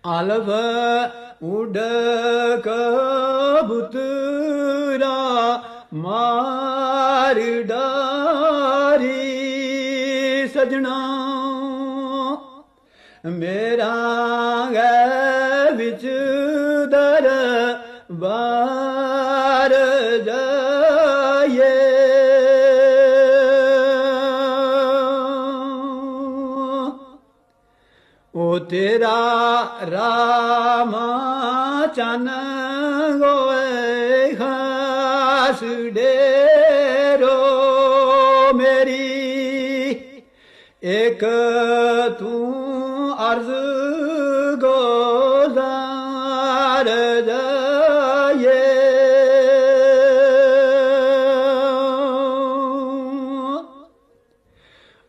ਆਲਵ ਉਡ ਕਬੂਤਰਾ ਮਾਰ ਡਾਰੀ ਸਜਣਾ ਮੇਰਾ ਗੈ ਵਿੱਚ ਦਰਬਾਰ ਜਾਏ ਓ ਤੇਰਾ ਰਾਮਾ ਚਨ ਗੋਏ ਖਾਸ ਡੇਰੋ ਮੇਰੀ ਇੱਕ ਤੂੰ ਅਰਜ਼ ਗੋਜ਼ਾਰ ਜਾਏ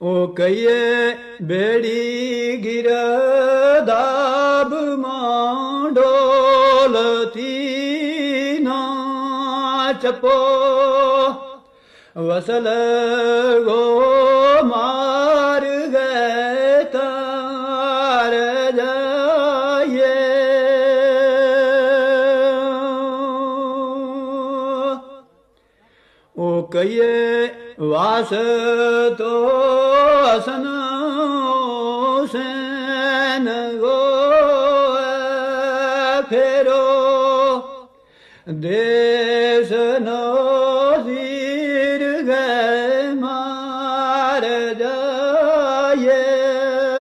ਓ ਕਹੀਏ ਬੇੜੀ ਗਿਰਦਾਬ ਮਾਂ ਡੋਲਤੀ ਨਾ ਚਪੋ ਵਸਲ ਗੋ ਮਾਰ ਗਏ ਤਾਰ ਜਾਏ ਓ ਕਹੀਏ ਵਾਸ ਤੋ ਅਸਨ ਸੈਨ ਗੋ ਫੇਰੋ ਦੇਸ ਨੋ